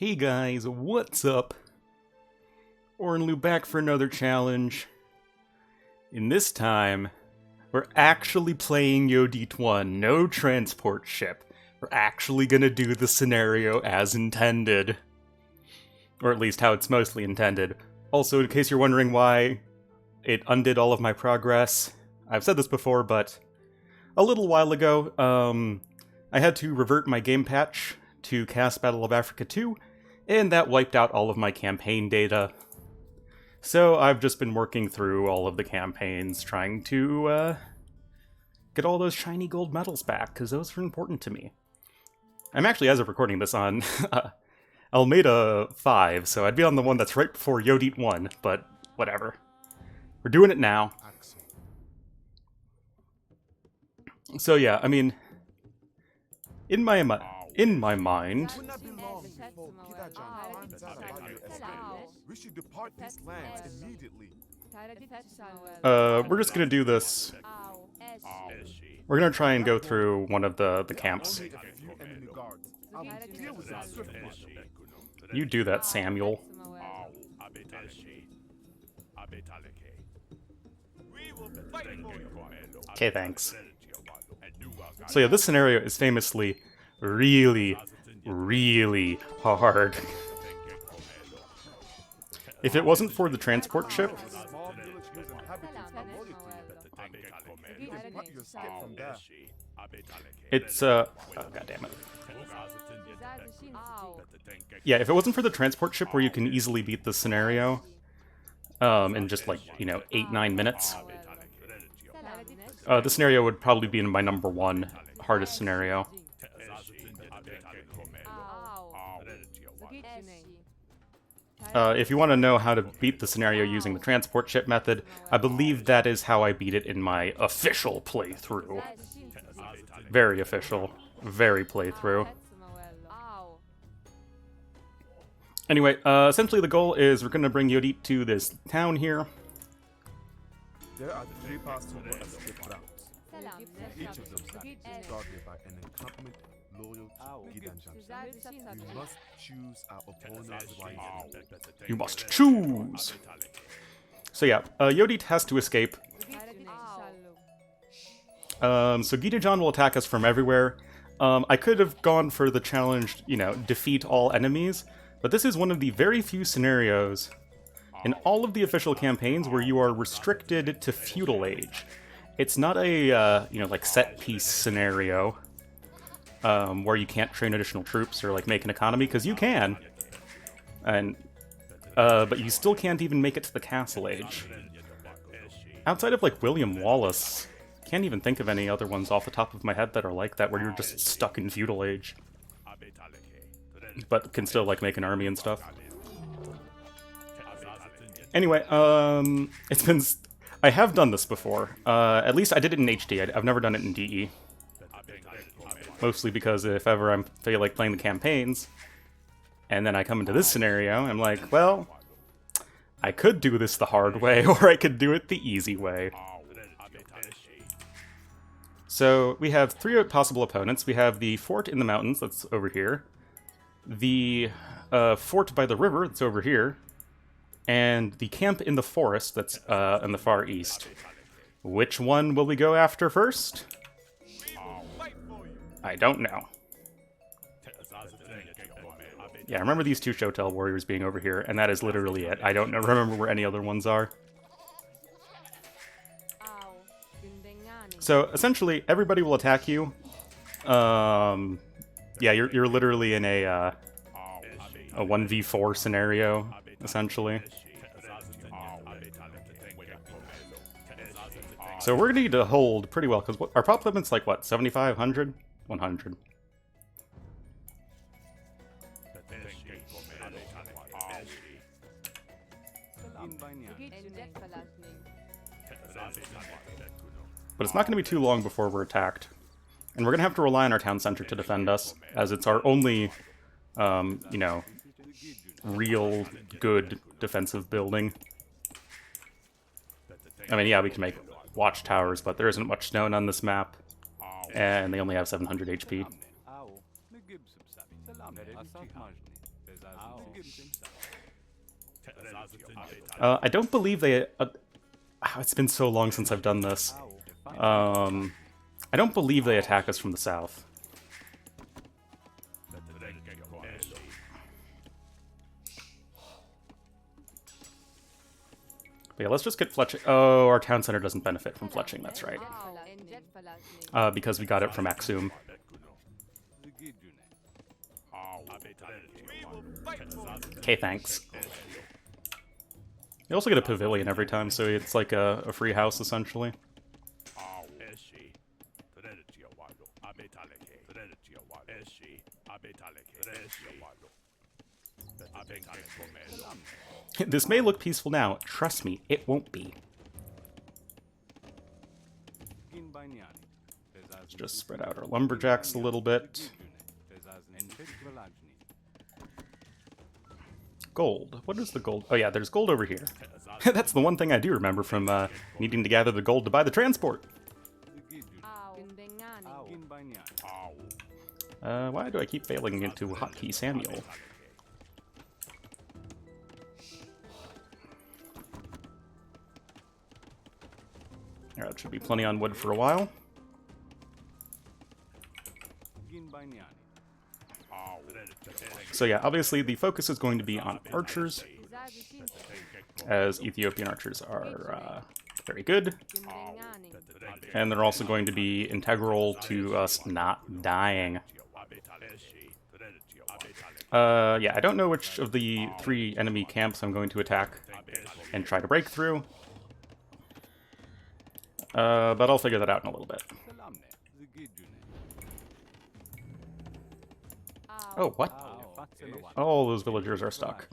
Hey guys, what's up? Ornlu back for another challenge. And this time, we're actually playing Yodit 1, no transport ship. We're actually gonna do the scenario as intended. Or at least how it's mostly intended. Also, in case you're wondering why it undid all of my progress, I've said this before, but a little while ago, I had to revert my game patch to cast Battle of Africa 2, and that wiped out all of my campaign data. So I've just been working through all of the campaigns, trying to get all those shiny gold medals back, because those are important to me. I'm actually, as of recording this, on Almeida 5, so I'd be on the one that's right before Yodit 1, but whatever. We're doing it now. So yeah, I mean, in my mind, we should depart these lands immediately. we're just gonna do this. We're gonna try and go through one of the camps. You do that, Samuel. Okay, thanks. So yeah, this scenario is famously really, really hard. If it wasn't for the transport ship, it's oh goddammit. Yeah, if it wasn't for the transport ship where you can easily beat this scenario in just like, 8-9 minutes, this scenario would probably be in my #1 hardest scenario. If you want to know how to beat the scenario using the transport ship method, I believe that is how I beat it in my official playthrough. Very official. Very playthrough. Anyway, essentially the goal is we're going to bring Yodit to this town here. There are 3 possible escape routes. Each of them is guarded by an encampment loyal to Gidajan. We must choose our opponents wisely. You must choose! So yeah, Yodit has to escape. So Gidajan will attack us from everywhere. I could have gone for the challenge, defeat all enemies, but this is one of the very few scenarios in all of the official campaigns where you are restricted to Feudal Age. It's not a, like set-piece scenario where you can't train additional troops or, like, make an economy, because you can. And, but you still can't even make it to the Castle Age. Outside of, like, William Wallace, can't even think of any other ones off the top of my head that are like that, where you're just stuck in Feudal Age. But can still, like, make an army and stuff. Anyway, it's been... I have done this before. At least I did it in HD. I've never done it in DE. Mostly because if ever I feel like playing the campaigns, and then I come into this scenario, I'm like, well, I could do this the hard way, or I could do it the easy way. So we have 3 possible opponents. We have the fort in the mountains, that's over here. The fort by the river, that's over here. And the camp in the forest, that's in the far east. Which one will we go after first? I don't know. Yeah, I remember these 2 Shotel warriors being over here, and that is literally it. I don't remember where any other ones are. So, essentially, everybody will attack you. Yeah, you're literally in a 1v4 scenario, essentially. So we're gonna need to hold pretty well, because our pop limit's like, what, 75, 100? 100. But it's not going to be too long before we're attacked. And we're going to have to rely on our town center to defend us, as it's our only, real good defensive building. I mean, yeah, we can make watchtowers, but there isn't much stone on this map. And they only have 700 HP. I don't believe they... it's been so long since I've done this. I don't believe they attack us from the south. But yeah, let's just get fletching. Oh, our town center doesn't benefit from fletching, that's right. Because we got it from Axum. Okay, thanks. You also get a pavilion every time, so it's like a free house, essentially. This may look peaceful now. Trust me, it won't be. Let's just spread out our lumberjacks a little bit. Gold. What is the gold? Oh yeah, there's gold over here. That's the one thing I do remember from needing to gather the gold to buy the transport. Why do I keep failing into Hotkey Samuel? Alright, that should be plenty on wood for a while. So yeah, obviously the focus is going to be on archers, as Ethiopian archers are very good, and they're also going to be integral to us not dying. Yeah, I don't know which of the 3 enemy camps I'm going to attack and try to break through, but I'll figure that out in a little bit. Oh, what? All those villagers are stuck.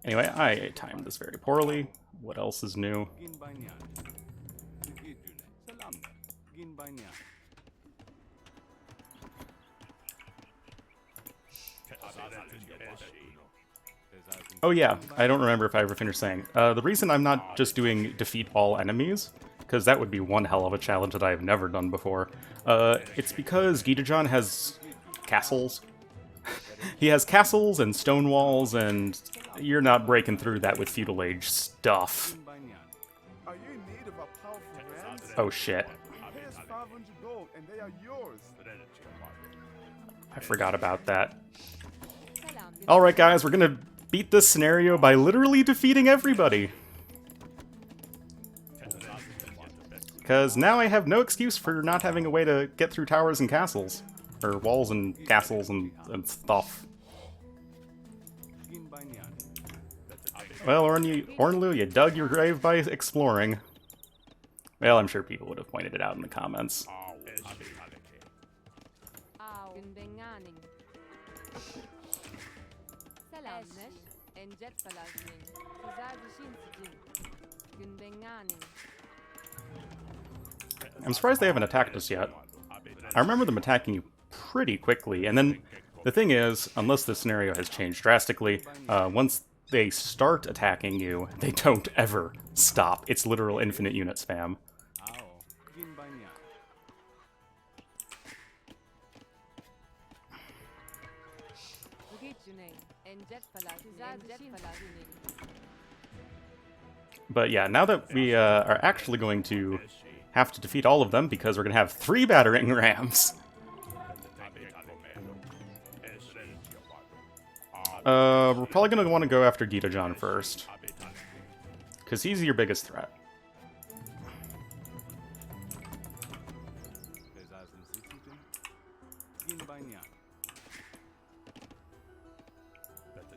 Anyway, I timed this very poorly. What else is new? Oh yeah, I don't remember if I ever finished saying. The reason I'm not just doing defeat all enemies, because that would be one hell of a challenge that I've never done before, it's because Gidajan has castles. He has castles and stone walls, and you're not breaking through that with Feudal Age stuff. Oh shit. I forgot about that. Alright guys, we're gonna beat this scenario by literally defeating everybody. Because now I have no excuse for not having a way to get through towers and castles. Or walls and castles and stuff. Well, Ornlu, you dug your grave by exploring. Well, I'm sure people would have pointed it out in the comments. I'm surprised they haven't attacked us yet. I remember them attacking you pretty quickly, and then the thing is, unless the scenario has changed drastically, once they start attacking you, they don't ever stop. It's literal infinite unit spam. But yeah, now that we are actually going to have to defeat all of them, because we're going to have 3 battering rams. We're probably going to want to go after Gidajan first, because he's your biggest threat.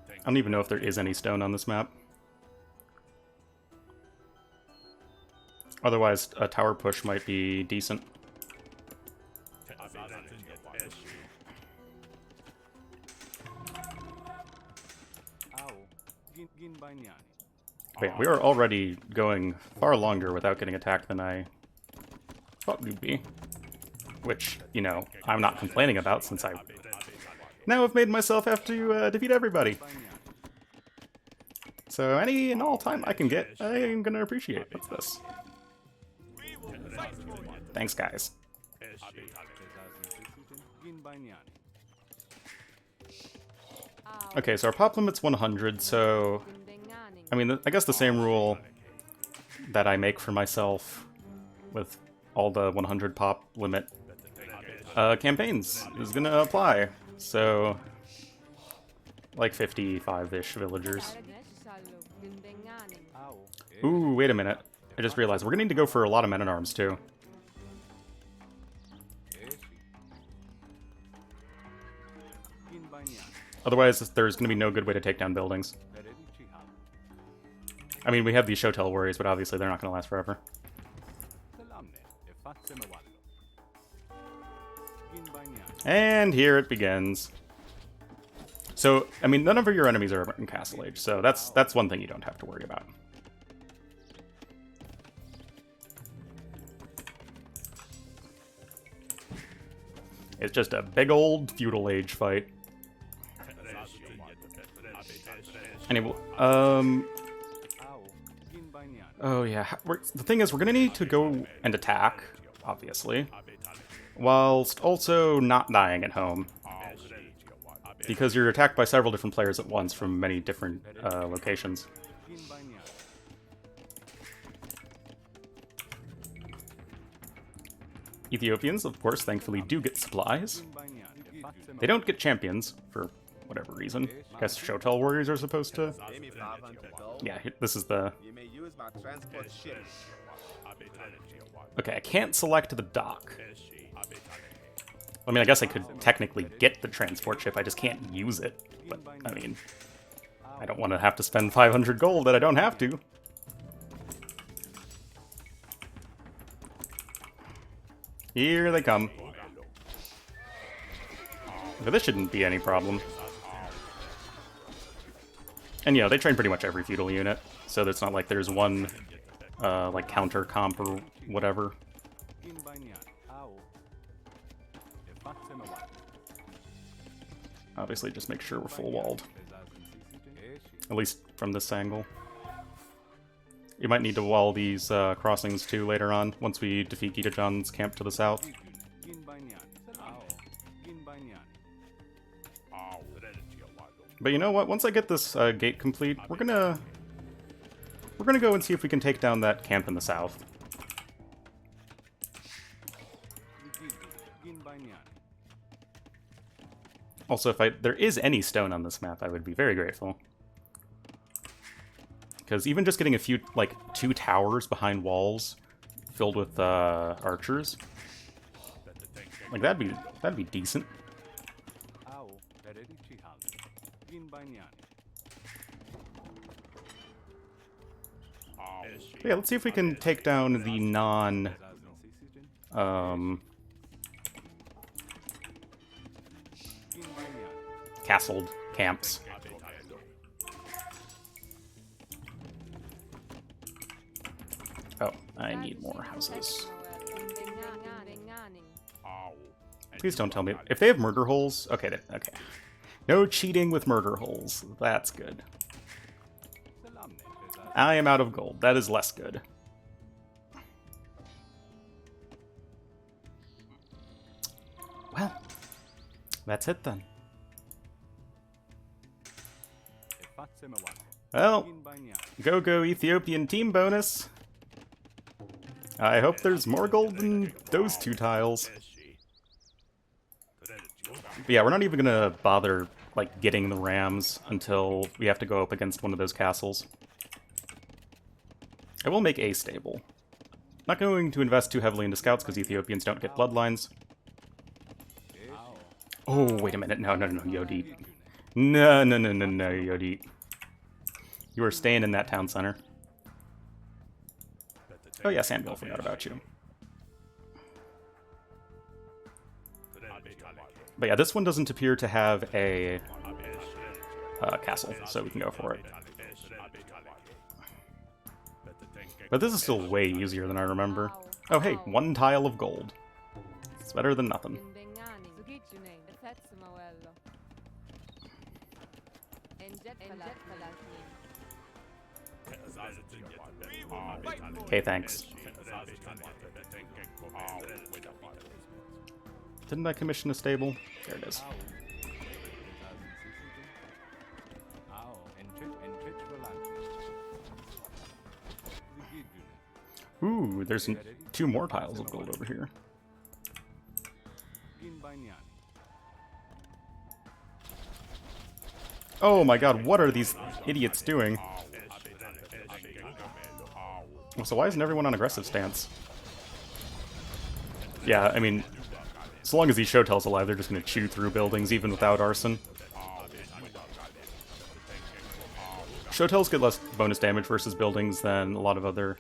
I don't even know if there is any stone on this map. Otherwise, a tower push might be decent. Wait, we are already going far longer without getting attacked than I thought we'd be. Which, you know, I'm not complaining about, since I now have made myself have to defeat everybody. So any and all time I can get, I am gonna appreciate. What's this? Thanks, guys. Okay, so our pop limit's 100, so... I mean, I guess the same rule that I make for myself with all the 100 pop limit campaigns is gonna apply. So, like 55-ish villagers. Ooh, wait a minute. I just realized we're gonna need to go for a lot of men-at-arms, too. Otherwise, there's gonna be no good way to take down buildings. I mean, we have these Shotel warriors, but obviously they're not gonna last forever. And here it begins. So, I mean, none of your enemies are in Castle Age, so that's one thing you don't have to worry about. It's just a big old Feudal Age fight. Anyway, oh yeah, the thing is, we're gonna need to go and attack, obviously, whilst also not dying at home. Because you're attacked by several different players at once from many different locations. Ethiopians, of course, thankfully do get supplies. They don't get champions, for whatever reason. I guess Shotel warriors are supposed to... Yeah, this is the... Okay, I can't select the dock. I mean, I guess I could technically get the transport ship, I just can't use it. But, I mean, I don't want to have to spend 500 gold that I don't have to. Here they come. But this shouldn't be any problem. And, you know, they train pretty much every feudal unit, so it's not like there's one, like, counter comp or whatever. Obviously, just make sure we're full walled. At least from this angle. You might need to wall these crossings too later on, once we defeat Gidajan's camp to the south. But you know what? Once I get this gate complete, we're gonna go and see if we can take down that camp in the south. Also, if there is any stone on this map, I would be very grateful. Because even just getting a few, like, 2 towers behind walls filled with archers, like that'd be decent. Yeah, let's see if we can take down the castled camps. Oh, I need more houses. Please don't tell me if they have murder holes. Okay, okay. No cheating with murder holes. That's good. I am out of gold. That is less good. Well, that's it then. Well, go Ethiopian team bonus. I hope there's more gold than those 2 tiles. But yeah, we're not even gonna bother, like, getting the rams until we have to go up against one of those castles. I will make A stable. Not going to invest too heavily into scouts because Ethiopians don't get bloodlines. Oh, wait a minute. No, Yodit. No, Yodit. You are staying in that town center. Oh yeah, Samuel, forgot about you. But yeah, this one doesn't appear to have a castle, so we can go for it. But this is still way easier than I remember. Oh hey, 1 tile of gold. It's better than nothing. Okay, thanks. Didn't I commission a stable? There it is. Ooh, there's two more piles of gold over here. Oh my god, what are these idiots doing? So why isn't everyone on aggressive stance? Yeah, I mean, as long as these Shotel's alive, they're just gonna chew through buildings even without arson. Shotels get less bonus damage versus buildings than a lot of other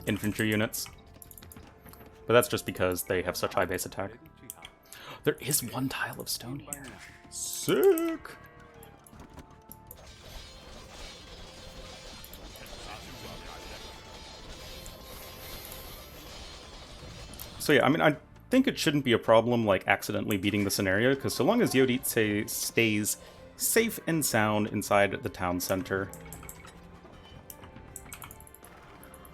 infantry units. But that's just because they have such high base attack. There is one tile of stone here. Sick! So yeah, I mean, I think it shouldn't be a problem, like, accidentally beating the scenario, because so long as Yodit stays safe and sound inside the town center,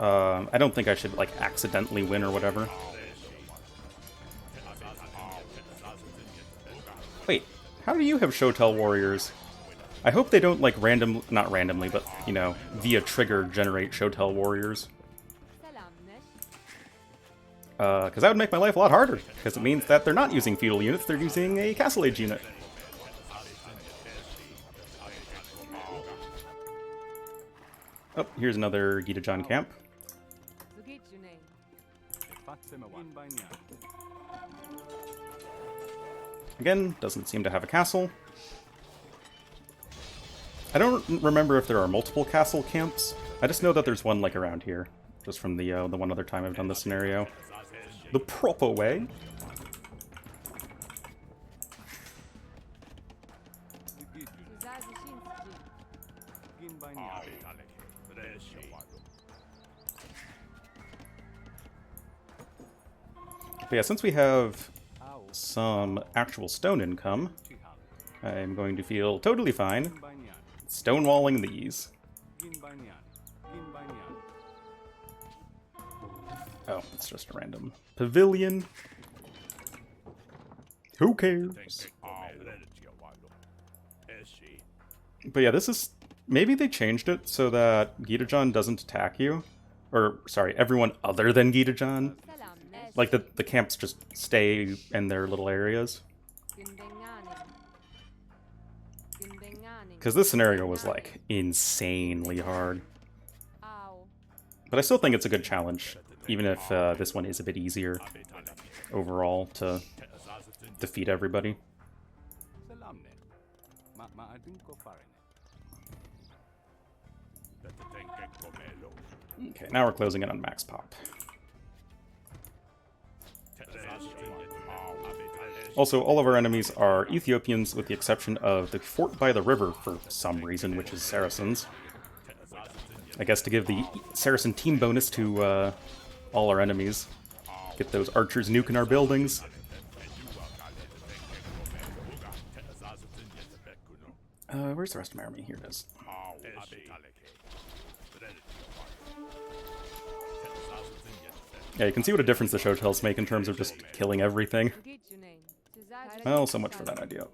I don't think I should, like, accidentally win or whatever. Wait, how do you have Shotel warriors? I hope they don't, like, not randomly, but, you know, via trigger generate Shotel warriors. Because that would make my life a lot harder, because it means that they're not using feudal units, they're using a Castle Age unit. Oh, here's another Gidajan camp. Again, doesn't seem to have a castle. I don't remember if there are multiple castle camps. I just know that there's one, like, around here. Just from the one other time I've done this scenario. The proper way. But yeah, since we have some actual stone income, I'm going to feel totally fine stonewalling these. Oh, it's just a random pavilion. Who cares? But yeah, this is... Maybe they changed it so that Gidajan doesn't attack you. Or, sorry, everyone other than Gidajan. Like, the camps just stay in their little areas. Because this scenario was, like, insanely hard. But I still think it's a good challenge. Even if this one is a bit easier overall to defeat everybody. Okay, now we're closing in on max pop. Also, all of our enemies are Ethiopians with the exception of the fort by the river for some reason, which is Saracens. I guess to give the Saracen team bonus to all our enemies. Get those archers nuking our buildings. Where's the rest of my army? Here it is. Yeah, you can see what a difference the Shotels make in terms of just killing everything. Well, so much for that idea.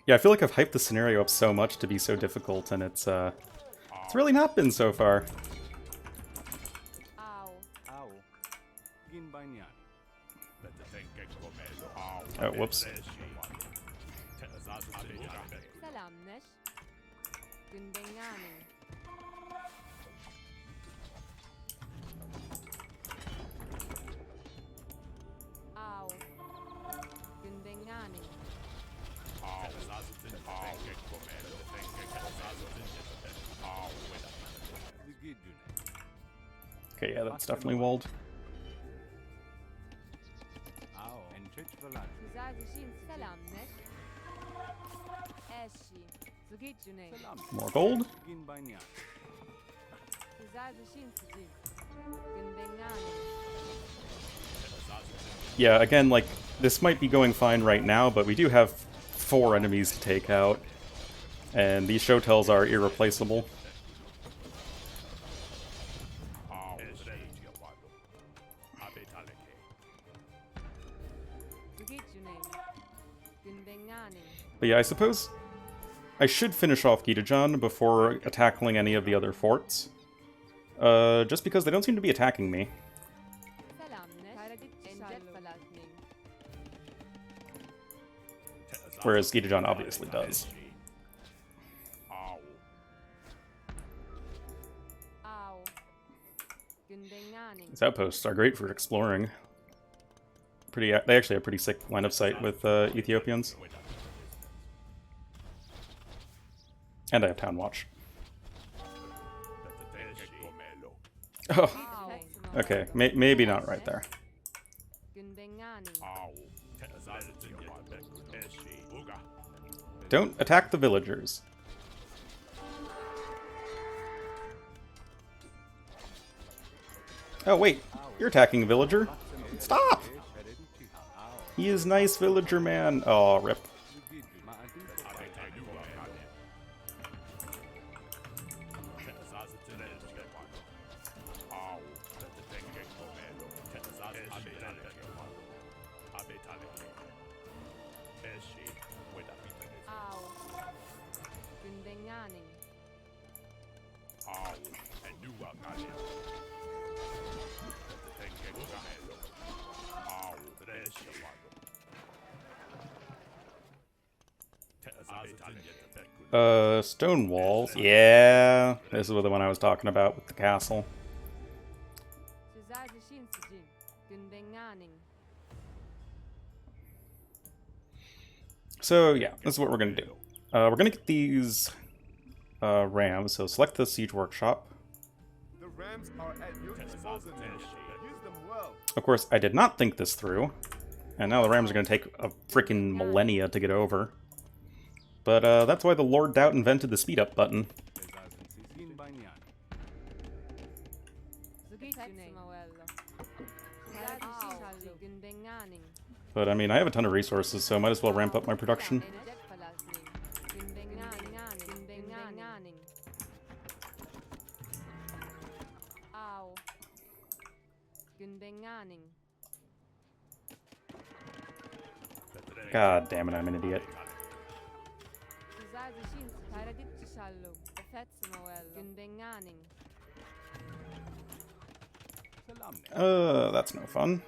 Yeah, I feel like I've hyped the scenario up so much to be so difficult, and it's really not been so far. Oh, whoops. Okay, yeah, that's definitely walled. More gold. Yeah, again, like, this might be going fine right now, but we do have 4 enemies to take out. And these Shotels are irreplaceable. But yeah, I suppose I should finish off Gidajan before tackling any of the other forts. Just because they don't seem to be attacking me. Whereas Gidajan obviously does. These outposts are great for exploring. They actually have pretty sick line of sight with Ethiopians. And I have Town Watch. Oh, okay, maybe not right there. Don't attack the villagers. Oh wait, you're attacking a villager. Stop! He is nice villager man. Oh, rip. Stone walls. Yeah, this is the one I was talking about with the castle. So yeah, this is what we're gonna do. We're gonna get these rams. So select the siege workshop. The rams are at your disposal. Use them well. Of course, I did not think this through, and now the rams are gonna take a freaking millennia to get over. But that's why the Lord Doubt invented the speed up button. But I mean, I have a ton of resources, so I might as well ramp up my production. God damn it, I'm an idiot. That's no fun.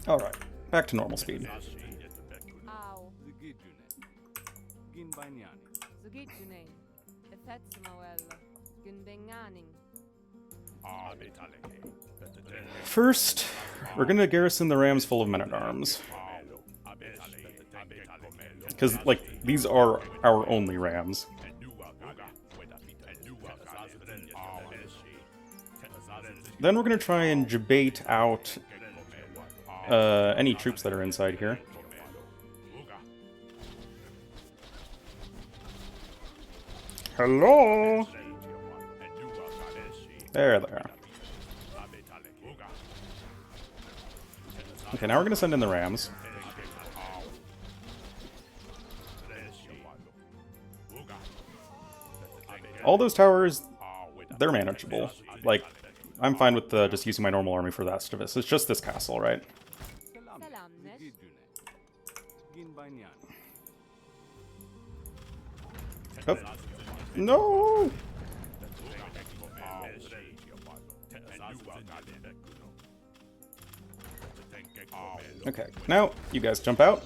Alright, back to normal speed. First, we're gonna garrison the rams full of men-at-arms. Because, like, these are our only rams. Then we're gonna try and debate out any troops that are inside here. Hello? There they are. Okay, now we're gonna send in the rams. All those towers, they're manageable. Like, I'm fine with just using my normal army for the rest of it. So it's just this castle, right? Oh. No! Okay, now you guys jump out.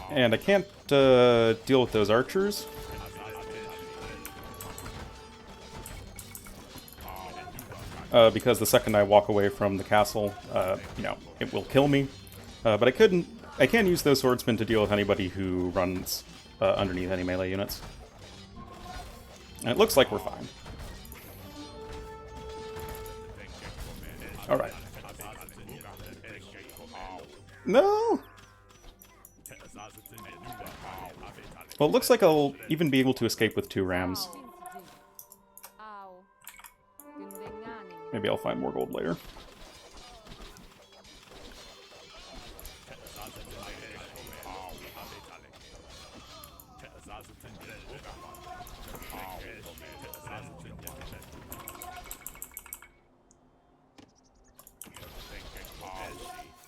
And I can't deal with those archers. Because the second I walk away from the castle, you know, it will kill me. But I can use those swordsmen to deal with anybody who runs underneath any melee units. And it looks like we're fine. Alright. No! Well, it looks like I'll even be able to escape with 2 rams. Maybe I'll find more gold later.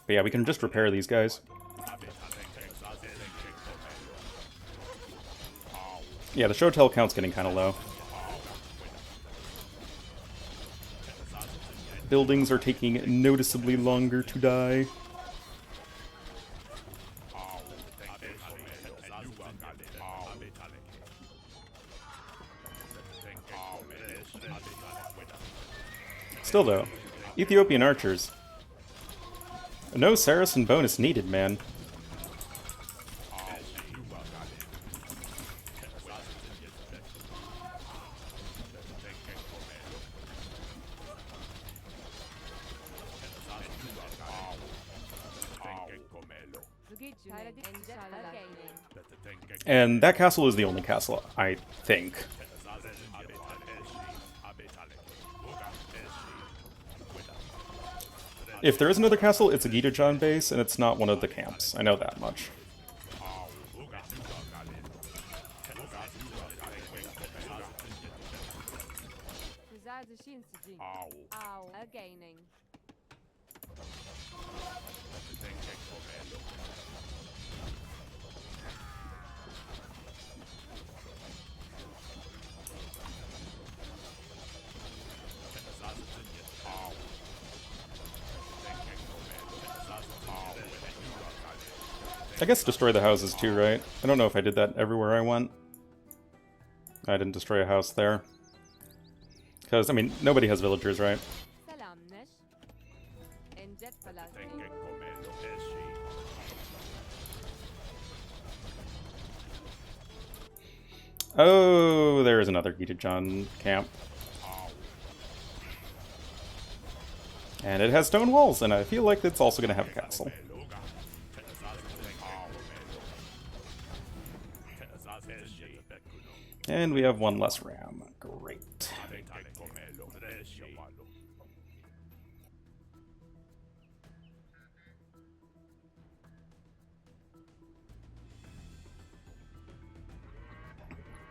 But yeah, we can just repair these guys. Yeah, the Shotel count's getting kind of low. Buildings are taking noticeably longer to die. Still though, Ethiopian archers. No Saracen bonus needed, man. And that castle is the only castle, I think. If there is another castle, it's a Gidajan base, and it's not one of the camps. I know that much. I guess destroy the houses too, right? I don't know if I did that everywhere I went. I didn't destroy a house there. Because, I mean, nobody has villagers, right? Oh, there is another Gidajan camp. And it has stone walls, and I feel like it's also going to have a castle. And we have 1 less ram. Great.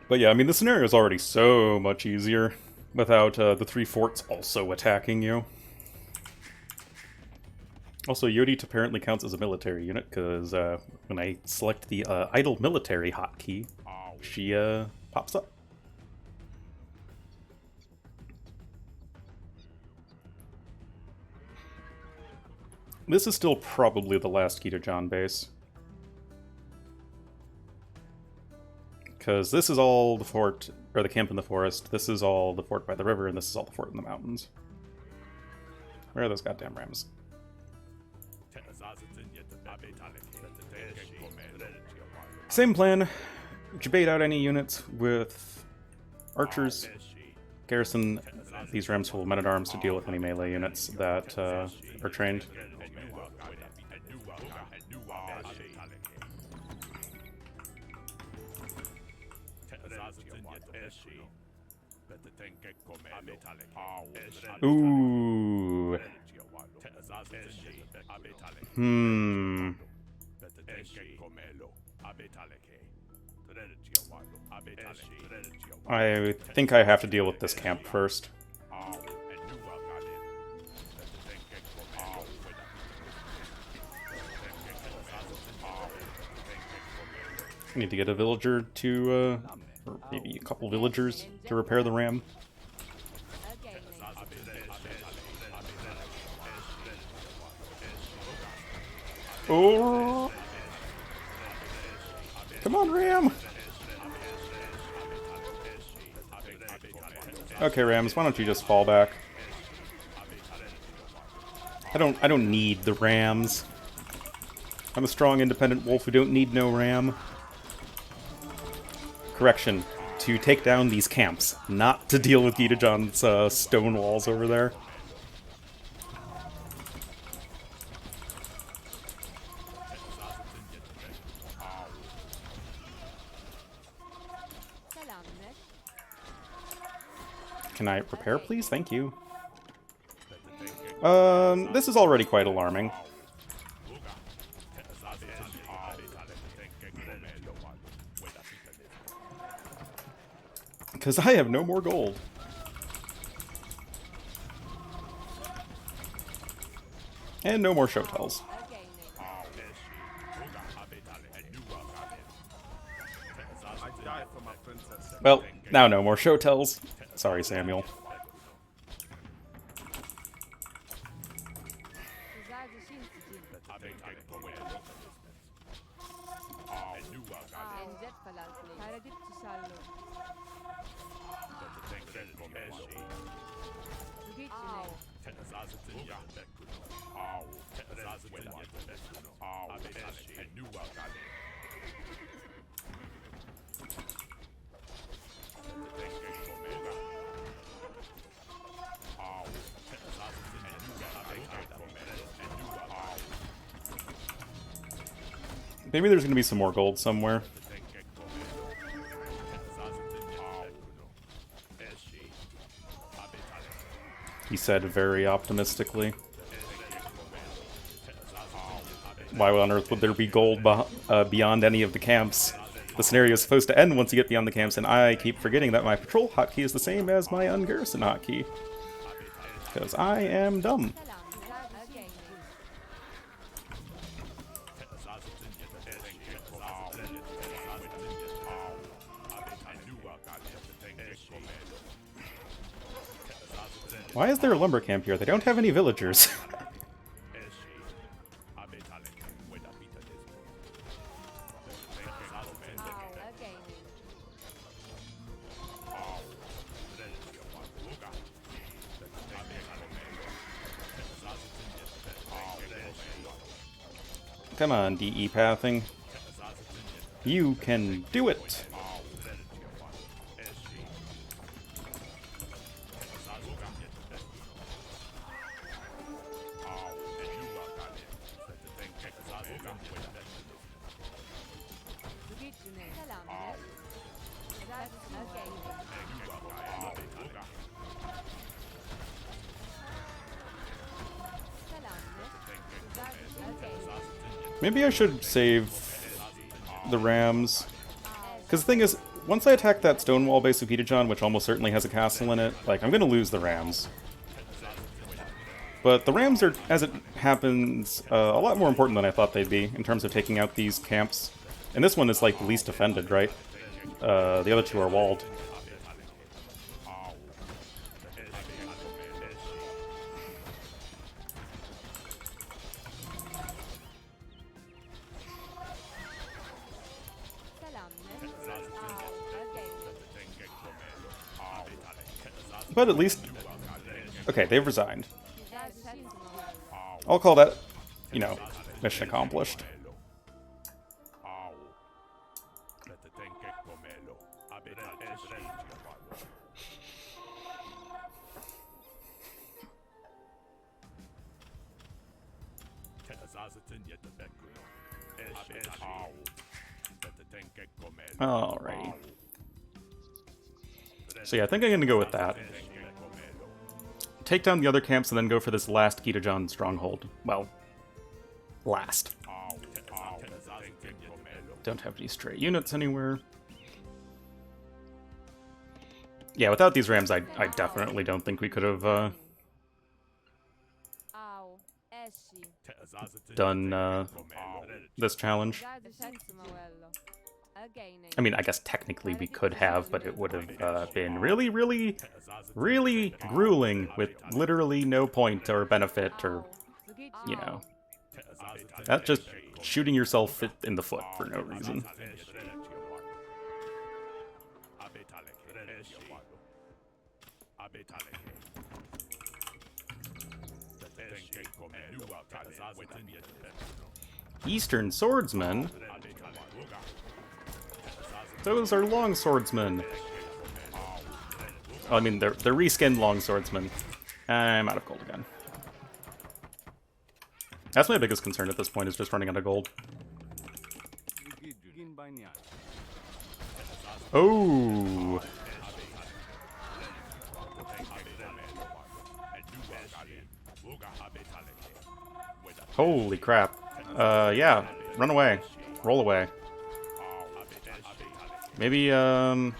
But yeah, I mean, the scenario is already so much easier without the 3 forts also attacking you. Also, Yodit apparently counts as a military unit, because when I select the idle military hotkey, she pops up. This is still probably the last Gidajan base. Because this is all the fort, or the camp in the forest, this is all the fort by the river, and this is all the fort in the mountains. Where are those goddamn rams? Same plan. Debate out any units with archers, garrison these rams full of men-at-arms to deal with any melee units that are trained. Ooh. I think I have to deal with this camp first. I need to get a villager to, or maybe a couple villagers to repair the ram. Oh! Come on, ram! Okay, rams, why don't you just fall back? I don't need the rams. I'm a strong, independent wolf who don't need no ram. Correction, to take down these camps, not to deal with Gidajan's stone walls over there. Can I repair, please? Thank you. This is already quite alarming. Because I have no more gold. And no more show tells. Well, now no more show tells. Sorry, Samuel. Maybe there's gonna be some more gold somewhere. He said very optimistically. Why on earth would there be gold beyond any of the camps? The scenario is supposed to end once you get beyond the camps, and I keep forgetting that my patrol hotkey is the same as my ungarrison hotkey. Because I am dumb. Why is there a lumber camp here? They don't have any villagers. Come on, DE pathing. You can do it! Maybe I should save the rams. Because the thing is, once I attack that stone wall base of Gidajan, which almost certainly has a castle in it, like, I'm gonna lose the rams. But the rams are, as it happens, a lot more important than I thought they'd be, in terms of taking out these camps. And this one is, like, the least defended, right? The other two are walled. But at least... Okay, they've resigned. I'll call that, you know, mission accomplished. Alrighty. So yeah, I think I'm gonna go with that. Take down the other camps and then go for this last Gidajan stronghold. Well, last. Don't have any stray units anywhere. Yeah, without these rams, I definitely don't think we could have done this challenge. I mean, I guess technically we could have, but it would have been really, really, really grueling with literally no point or benefit or, you know. That's just shooting yourself in the foot for no reason. Eastern swordsmen? Those are long swordsmen. Oh, I mean, they're reskinned long swordsmen. I'm out of gold again. That's my biggest concern at this point, is just running out of gold. Oh! Holy crap. Yeah. Run away. Roll away. Maybe, oh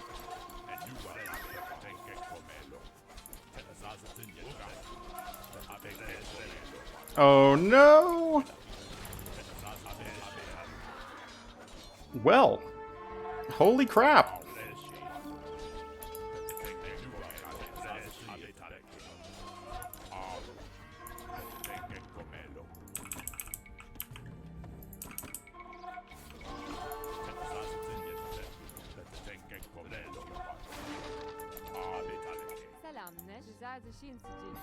no! Well. Holy crap.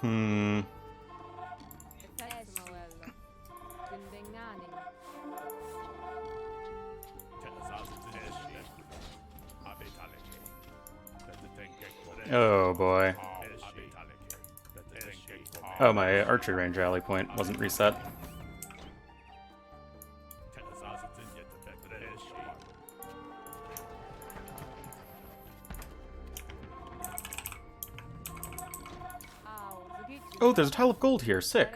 Hmm. Oh boy. Oh, my archery range rally point wasn't reset. Oh, there's a tile of gold here. Sick.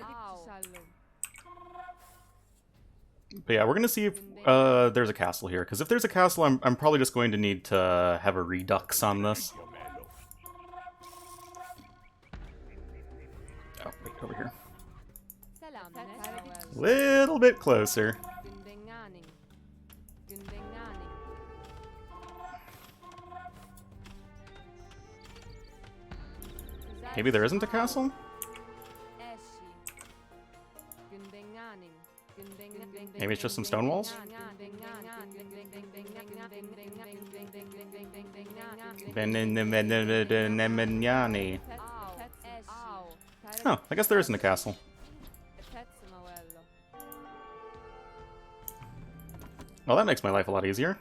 But yeah, we're gonna see if there's a castle here. Because if there's a castle, I'm probably just going to need to have a redux on this. Oh, wait, over here. Little bit closer. Maybe there isn't a castle? Maybe it's just some stone walls? Oh, I guess there isn't a castle. Well, that makes my life a lot easier.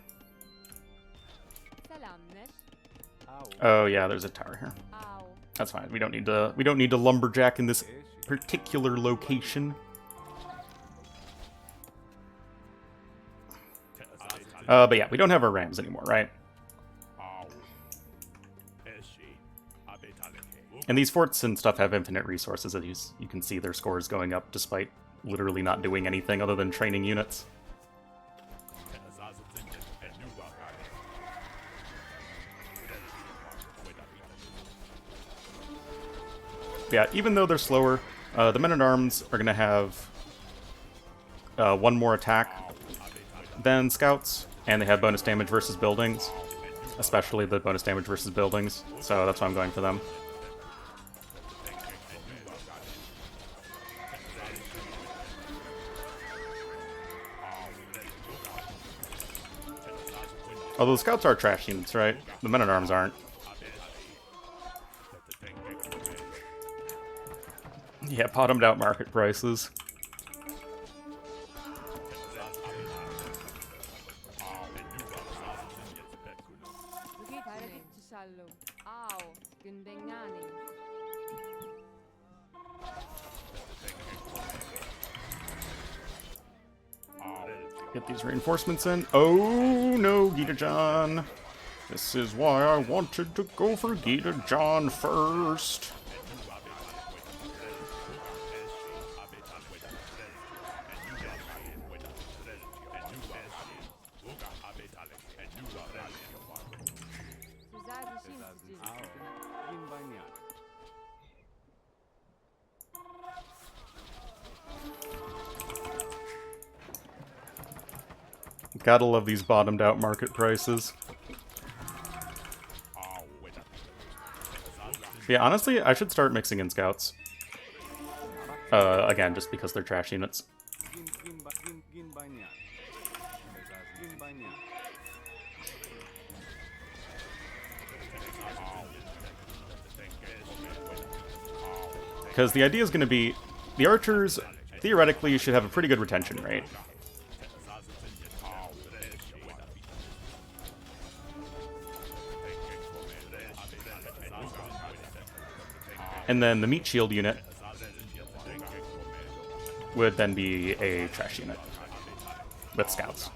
Oh yeah, there's a tower here. That's fine. We don't need to lumberjack in this particular location. But yeah, we don't have our rams anymore, right? And these forts and stuff have infinite resources, as you can see their scores going up despite literally not doing anything other than training units. Yeah, even though they're slower, the men-at-arms are going to have one more attack than scouts, and they have bonus damage versus buildings, especially the bonus damage versus buildings, so that's why I'm going for them. Although the scouts are trash units, right? The men-at-arms aren't. Yeah, bottomed out market prices. Get these reinforcements in. Oh no, Gidajan. This is why I wanted to go for Gidajan first. Gotta love these bottomed out market prices. Yeah, honestly, I should start mixing in scouts. Again, just because they're trash units. Because the idea is going to be, the archers, theoretically, should have a pretty good retention rate. And then the meat shield unit would then be a trash unit with scouts.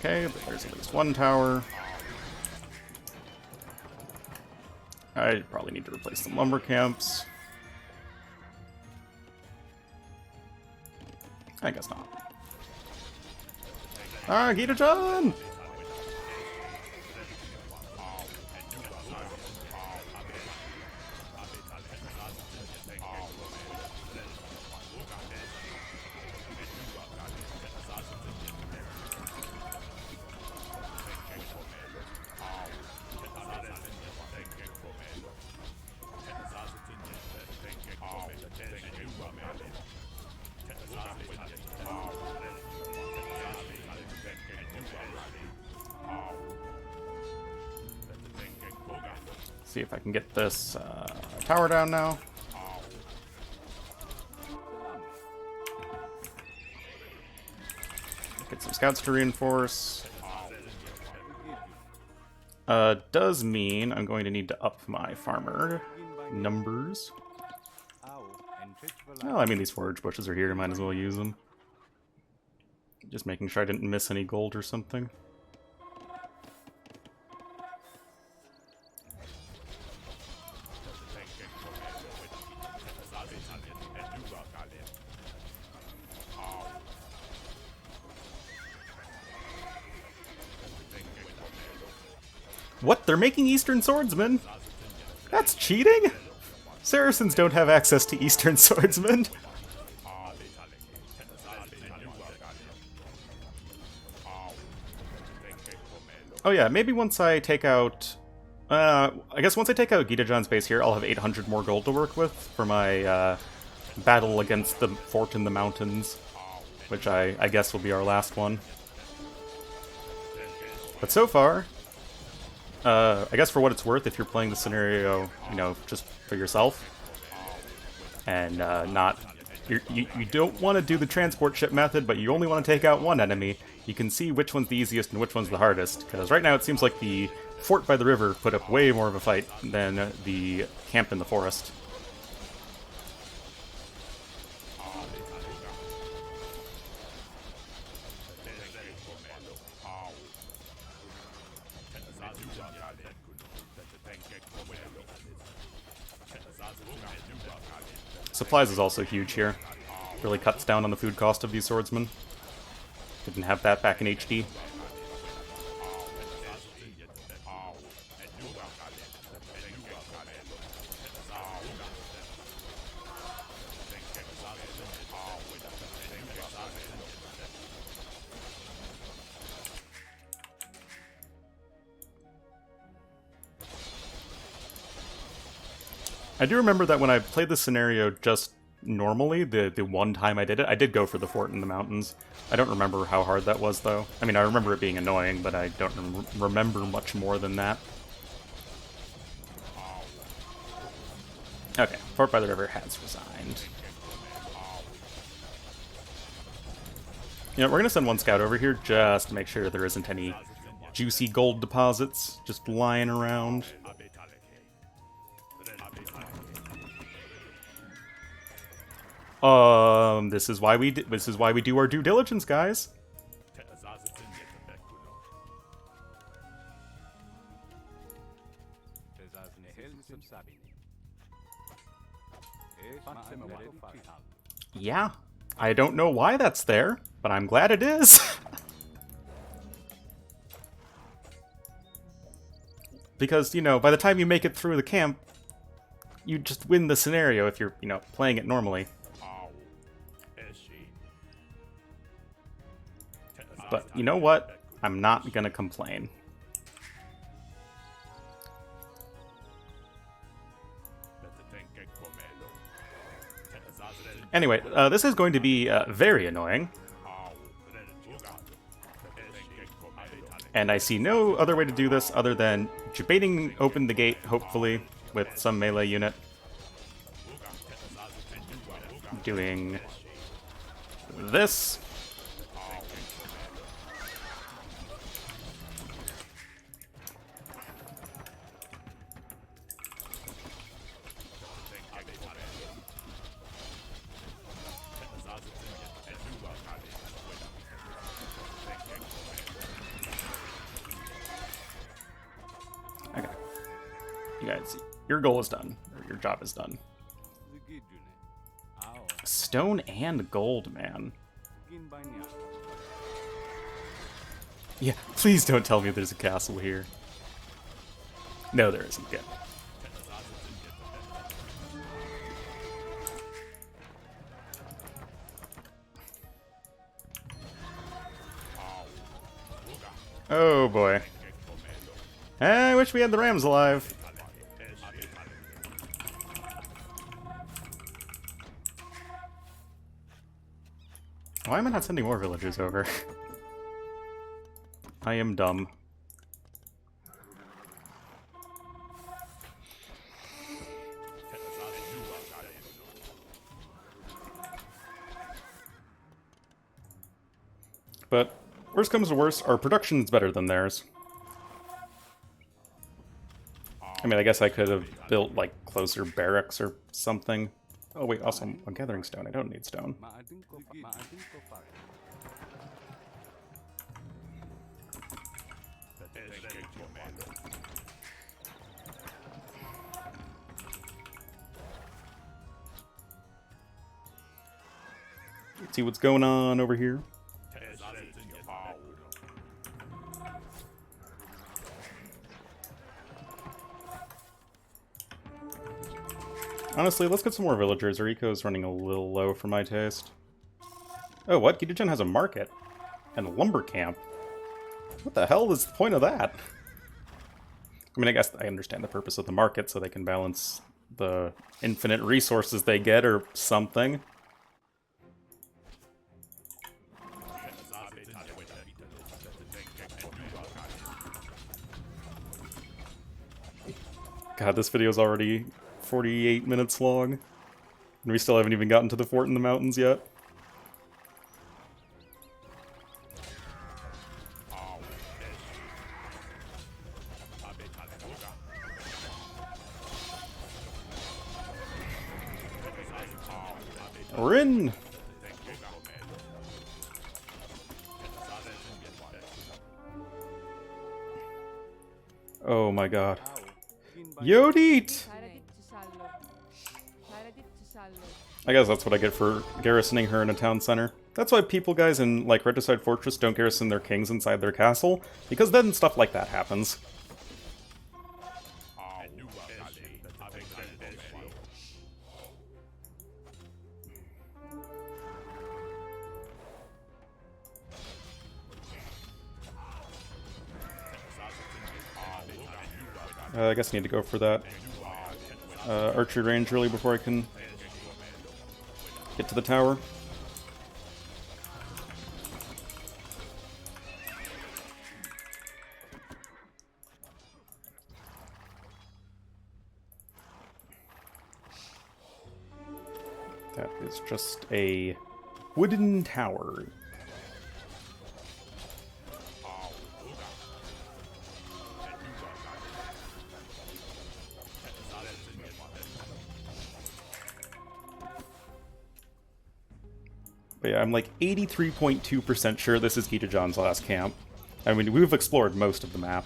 okay, but there's at least one tower. I probably need to replace some lumber camps. I guess not. Ah, Gidajan! See if I can get this tower down now. Get some scouts to reinforce. Does mean I'm going to need to up my farmer numbers. Well, I mean, these forage bushes are here, might as well use them. Just making sure I didn't miss any gold or something. What? They're making Eastern swordsmen? That's cheating? Saracens don't have access to Eastern swordsmen. Oh yeah, maybe once I take out... I guess once I take out Gidajan's base here, I'll have 800 more gold to work with for my battle against the fort in the mountains, which I guess will be our last one. But so far... I guess for what it's worth, if you're playing the scenario, you know, just for yourself, and not... You don't want to do the transport ship method, but you only want to take out one enemy, you can see which one's the easiest and which one's the hardest, because right now it seems like the fort by the river put up way more of a fight than the camp in the forest. Supplies is also huge here. Really cuts down on the food cost of these swordsmen. Didn't have that back in HD. I do remember that when I played this scenario just normally, the one time I did it, I did go for the fort in the mountains. I don't remember how hard that was, though. I mean, I remember it being annoying, but I don't remember much more than that. Okay, Fort by the River has resigned. You know, we're going to send one scout over here just to make sure there isn't any juicy gold deposits just lying around. This is why we do our due diligence, guys. Yeah, I don't know why that's there, but I'm glad it is. Because, you know, by the time you make it through the camp, you just win the scenario if you're, you know, playing it normally. But you know what? I'm not gonna complain. Anyway, this is going to be very annoying. And I see no other way to do this other than debating open the gate, hopefully, with some melee unit. Doing this. Guys, your goal is done. Or your job is done. Stone and gold, man. Yeah, please don't tell me there's a castle here. No, there isn't. Good. Oh boy. I wish we had the Rams alive. Why am I not sending more villagers over? I am dumb. But worst comes to worst, our production's better than theirs. I mean, I guess I could have built, like, closer barracks or something. Oh wait, also, I'm gathering stone. I don't need stone. Let's see what's going on over here. Honestly, let's get some more villagers. Our eco is running a little low for my taste. Oh, what? Gidajan has a market and a lumber camp. What the hell is the point of that? I mean, I guess I understand the purpose of the market, so they can balance the infinite resources they get or something. God, this video's already 48 minutes long, and we still haven't even gotten to the fort in the mountains yet. We're in! Oh my god. Yodit! I guess that's what I get for garrisoning her in a town center. That's why people, guys, in, like, Regicide Fortress don't garrison their kings inside their castle, because then stuff like that happens. I guess I need to go for that archery range really before I can get to the tower. That is just a wooden tower. But yeah, I'm like 83.2% sure this is Gidajan's last camp. I mean, we've explored most of the map.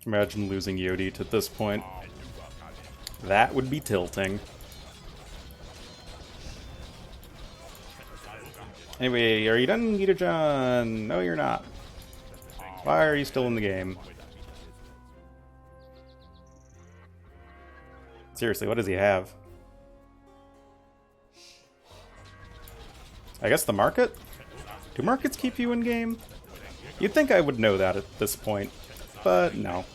Imagine losing Yodit at this point. That would be tilting. Anyway, are you done, Gidajan? No, you're not. Why are you still in the game? Seriously, what does he have? I guess the market? Do markets keep you in game? You'd think I would know that at this point, but no.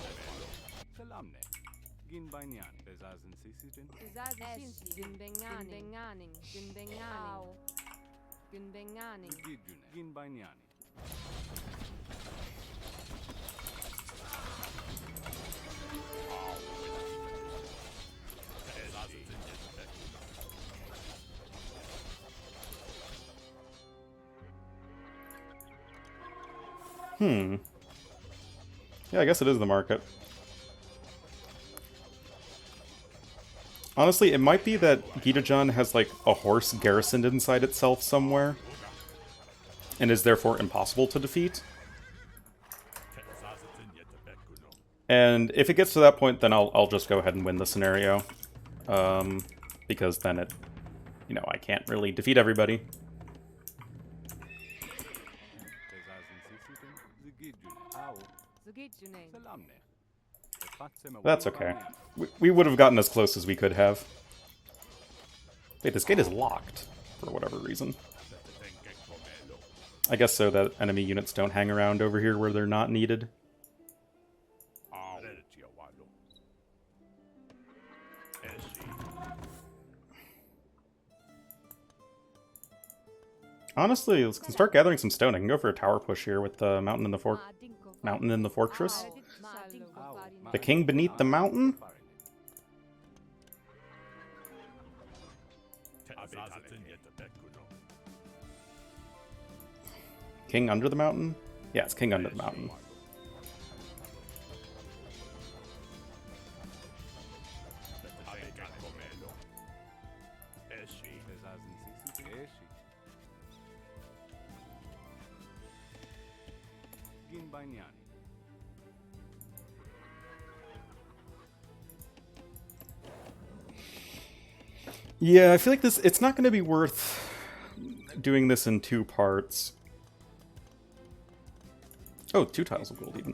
Yeah, I guess it is the market. Honestly, it might be that Gidajan has, like, a horse garrisoned inside itself somewhere, and is therefore impossible to defeat. And if it gets to that point, then I'll just go ahead and win the scenario. Because then it... You know, I can't really defeat everybody. That's okay. We would have gotten as close as we could have. Wait, this gate is locked, for whatever reason. I guess so that enemy units don't hang around over here where they're not needed. Honestly, let's start gathering some stone. I can go for a tower push here with the mountain in the mountain in the fortress. The king beneath the mountain? King under the mountain? Yeah, it's king under the mountain. Yeah, I feel like it's not going to be worth doing this in 2 parts. Oh, 2 tiles of gold even.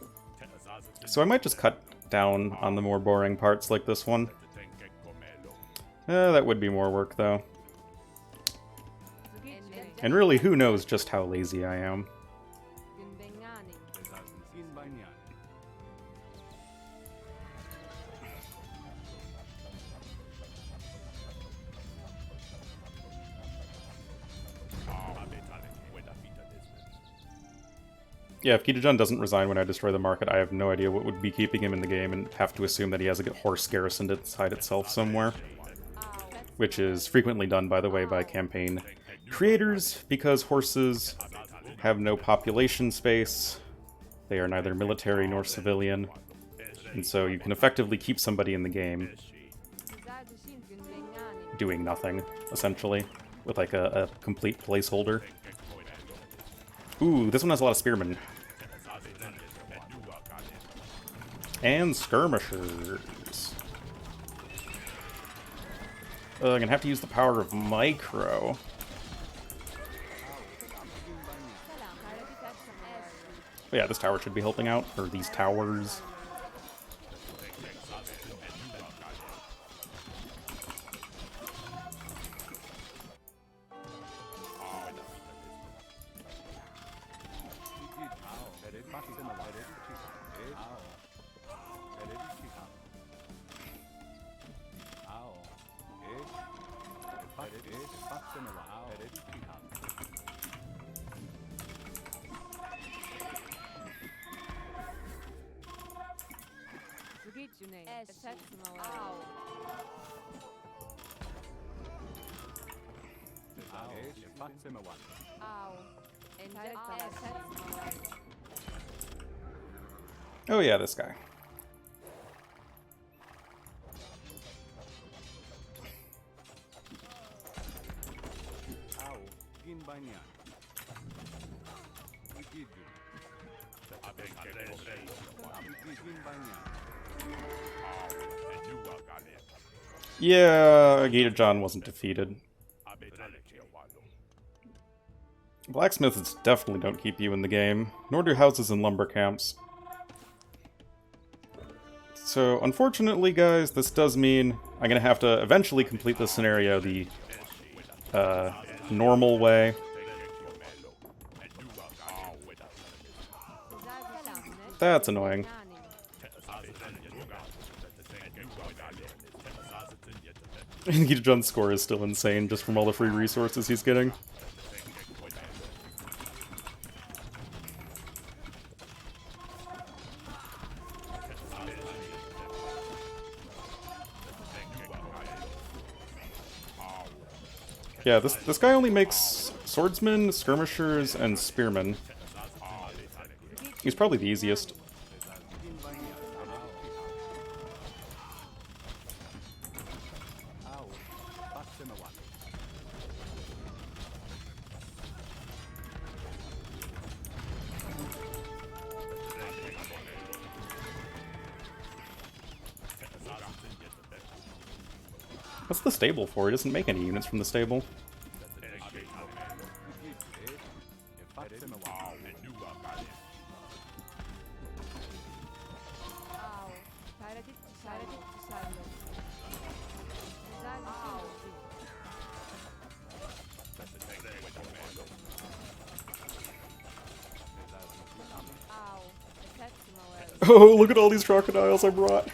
So I might just cut down on the more boring parts like this one. That would be more work though. And really, who knows just how lazy I am. Yeah, if Gidajan doesn't resign when I destroy the market, I have no idea what would be keeping him in the game, and have to assume that he has a horse garrisoned inside itself somewhere. Which is frequently done, by the way, by campaign creators, because horses have no population space, they are neither military nor civilian, and so you can effectively keep somebody in the game doing nothing, essentially, with like a complete placeholder. Ooh, this one has a lot of spearmen. And skirmishers. I'm gonna have to use the power of micro. But yeah, this tower should be helping out, or these towers. Oh yeah, this guy. Yeah, Gidajan wasn't defeated. Blacksmiths definitely don't keep you in the game, nor do houses and lumber camps. So, unfortunately, guys, this does mean I'm gonna have to eventually complete this scenario the normal way. That's annoying. Gidajan's score is still insane just from all the free resources he's getting. Yeah, this guy only makes swordsmen, skirmishers, and spearmen. He's probably the easiest. What's the stable for? He doesn't make any units from the stable. Oh, look at all these crocodiles I brought.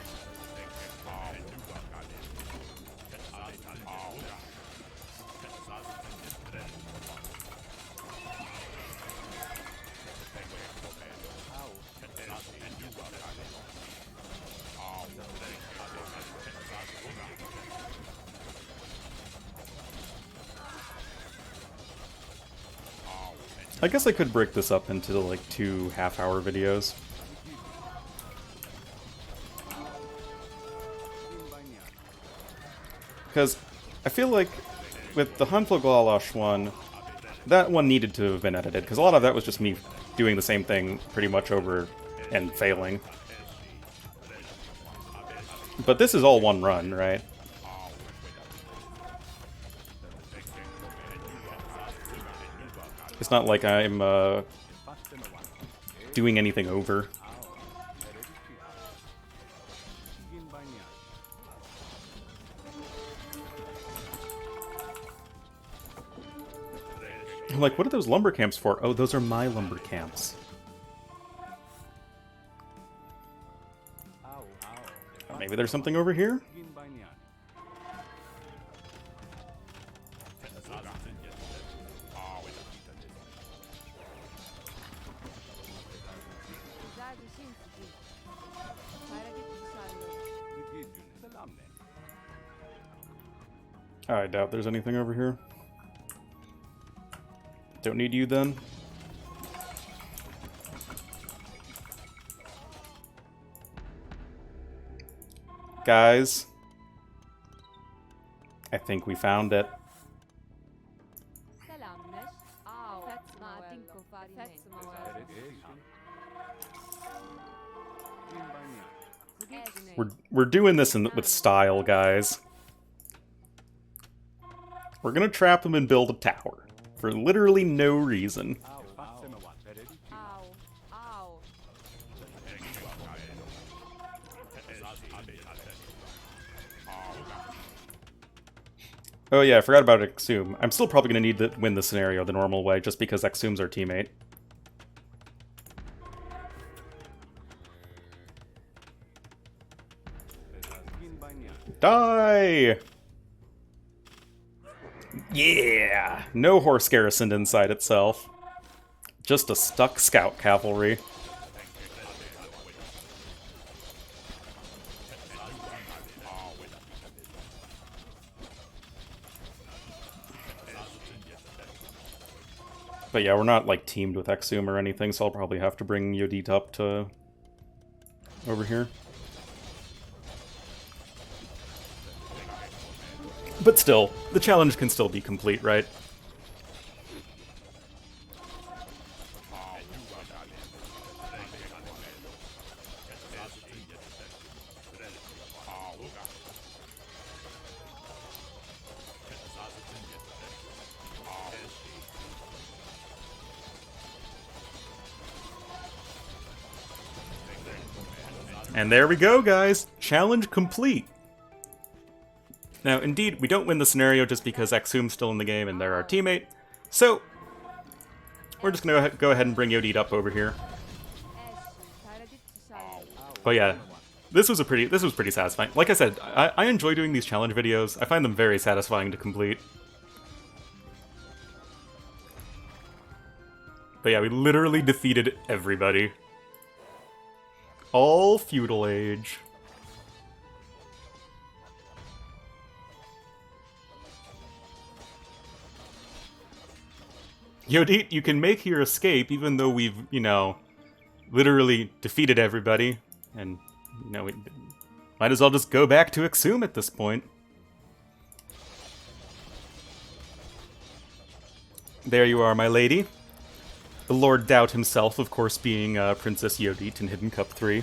I guess I could break this up into like 2 half-hour videos. Because I feel like with the Hanflogalash one, that one needed to have been edited, because a lot of that was just me doing the same thing pretty much over and failing. But this is all one run, right? It's not like I'm doing anything over. I'm like, what are those lumber camps for? Oh, those are my lumber camps. Maybe there's something over here? I doubt there's anything over here. Don't need you then. Guys, I think we found it. We're doing this with style, guys. We're gonna trap him and build a tower. For literally no reason. Oh yeah, I forgot about Exum. I'm still probably going to need to win the scenario the normal way, just because Exum's our teammate. Die! Yeah! No horse garrisoned inside itself. Just a stuck scout cavalry. But yeah, we're not like teamed with Exum or anything, so I'll probably have to bring Yodit up to over here. But still, the challenge can still be complete, right? And there we go, guys! Challenge complete! Now, indeed, we don't win the scenario just because Exum's still in the game and they're our teammate, so we're just gonna go ahead and bring Yodit up over here. But yeah, This was pretty satisfying. Like I said, I enjoy doing these challenge videos. I find them very satisfying to complete. But yeah, we literally defeated everybody. All Feudal Age. Yodit, you can make your escape even though we've, you know, literally defeated everybody. And, you know, we might as well just go back to Exum at this point. There you are, my lady. The Lord Doubt himself, of course, being Princess Yodit in Hidden Cup 3.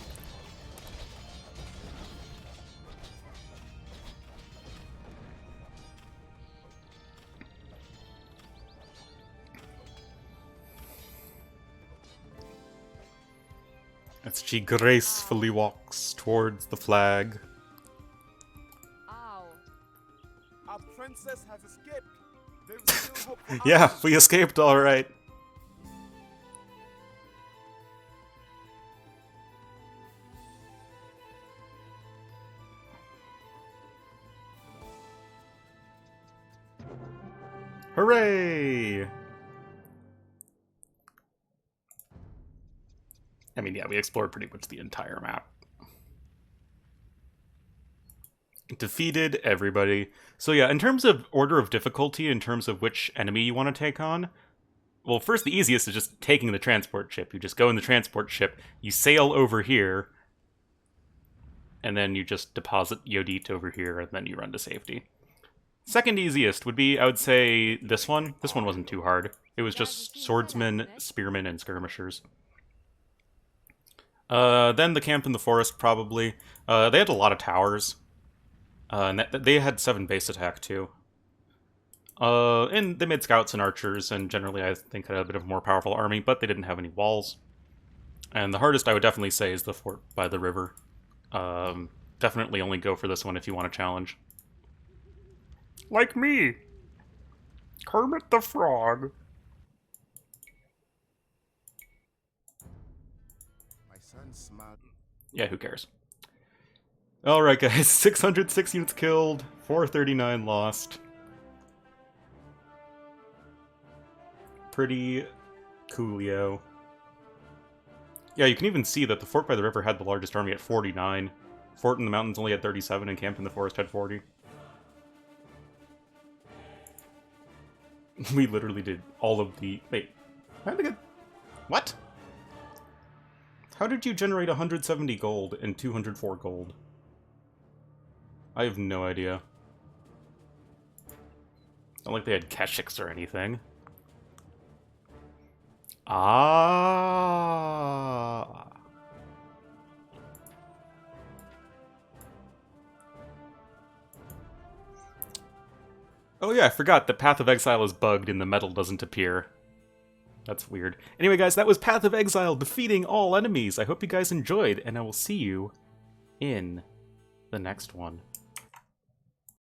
As she gracefully walks towards the flag. Our princess has escaped. There is still hope for Yeah, us. we escaped alright. Hooray! I mean, yeah, we explored pretty much the entire map. Defeated everybody. So yeah, in terms of order of difficulty, in terms of which enemy you want to take on, well, first the easiest is just taking the transport ship. You just go in the transport ship, you sail over here, and then you just deposit Yodit over here, and then you run to safety. Second easiest would be, I would say, this one. This one wasn't too hard. It was just swordsmen, spearmen, and skirmishers. Then the camp in the forest, probably. They had a lot of towers. And they had 7 base attack, too. And they made scouts and archers, and generally I think had a bit of a more powerful army, but they didn't have any walls. And the hardest I would definitely say is the fort by the river. Definitely only go for this one if you want a challenge. Like me! Kermit the Frog. My son smiled. Yeah, who cares? Alright guys, 606 units killed, 439 lost. Pretty coolio. Yeah, you can even see that the fort by the river had the largest army at 49. Fort in the mountains only had 37, and camp in the forest had 40. We literally did all of the... Wait. How did I get... What? How did you generate 170 gold and 204 gold? I have no idea. Not like they had Keshiks or anything. Ah. Oh yeah, I forgot that Path of Exile is bugged and the metal doesn't appear. That's weird. Anyway guys, that was Path of Exile defeating all enemies. I hope you guys enjoyed, and I will see you in the next one.